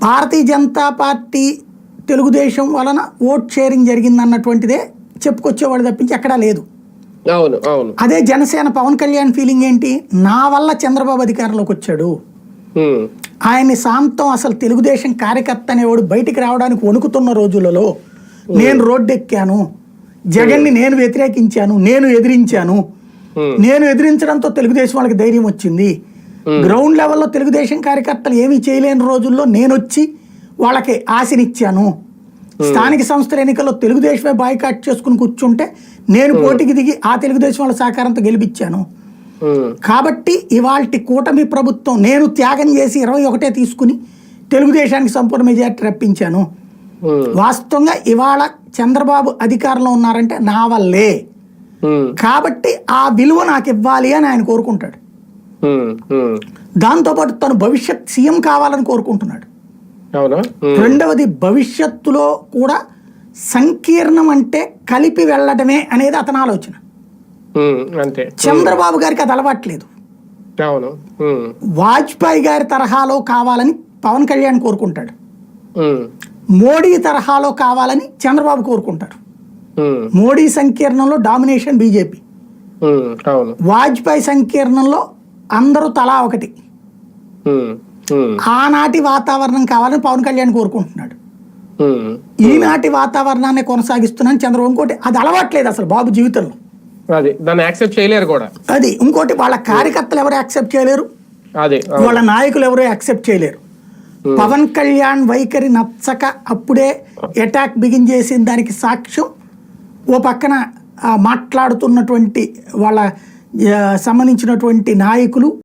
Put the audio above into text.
Bharatiya Janata party Telugu Desam వలన vote sharing జరిగింది అన్నటువంటిదే చెప్పుకొచ్చేవాడు తప్పించి ఎక్కడా లేదు. అదే జనసేన పవన్ కళ్యాణ్ ఫీలింగ్ ఏంటి, నా వల్ల చంద్రబాబు అధికారంలోకి వచ్చాడు, ఆయన్ని శాంతం అసలు తెలుగుదేశం కార్యకర్త అనేవాడు బయటికి రావడానికి వణుకుతున్న రోజులలో నేను రోడ్డెక్కాను, జగన్ని నేను వ్యతిరేకించాను, నేను ఎదిరించాను, నేను ఎదిరించడంతో తెలుగుదేశం వాళ్ళకి ధైర్యం వచ్చింది, గ్రౌండ్ లెవెల్లో తెలుగుదేశం కార్యకర్తలు ఏమీ చేయలేని రోజుల్లో నేను వచ్చి వాళ్ళకి ఆశనిచ్చాను, స్థానిక సంస్థల ఎన్నికల్లో తెలుగుదేశమే బాయ్కాట్ చేసుకుని కూర్చుంటే నేను పోటీకి దిగి ఆ తెలుగుదేశం వాళ్ళ సహకారంతో గెలిపించాను, కాబట్టి ఇవాల్టి కూటమి ప్రభుత్వం నేను త్యాగం చేసి 21 తీసుకుని తెలుగుదేశానికి సంపూర్ణ మెజార్టీ రప్పించాను, వాస్తవంగా ఇవాళ చంద్రబాబు అధికారంలో ఉన్నారంటే నా వల్లే, కాబట్టి ఆ విలువ నాకు ఇవ్వాలి అని ఆయన కోరుకుంటాడు. దాంతోపాటు తను భవిష్యత్ సీఎం కావాలని కోరుకుంటున్నాడు. రెండవది భవిష్యత్తులో కూడా సంకీర్ణం అంటే కలిపి వెళ్ళడమే అనేది అతని ఆలోచన. చంద్రబాబు గారికి అది అలవాట్లేదు. వాజ్పేయి గారి తరహాలో కావాలని పవన్ కళ్యాణ్ కోరుకుంటాడు, మోడీ తరహాలో కావాలని చంద్రబాబు కోరుకుంటారు. మోడీ సంకీర్ణంలో డామినేషన్ బీజేపీ, వాజ్పేయి సంకీర్ణంలో అందరూ తలా ఒకటి, ఆనాటి వాతావరణం కావాలని పవన్ కళ్యాణ్ కోరుకుంటున్నాడు, ఈనాటి వాతావరణాన్ని కొనసాగిస్తున్నాను చంద్రబాబు. ఇంకోటి అది అలవాట్లేదు అసలు బాబు జీవితంలో, దాన్ని యాక్సెప్ట్ చేయలేరు కూడా. అది ఇంకోటి వాళ్ళ కార్యకర్తలు ఎవరు యాక్సెప్ట్ చేయలేరు, వాళ్ళ నాయకులు ఎవరు యాక్సెప్ట్ చేయలేరు. పవన్ కళ్యాణ్ వైఖరి నచ్చక అప్పుడే అటాక్ బిగిన్ చేసిన దానికి సాక్ష్యం ఓ పక్కన మాట్లాడుతున్నటువంటి వాళ్ళ సంబంధించినటువంటి నాయకులు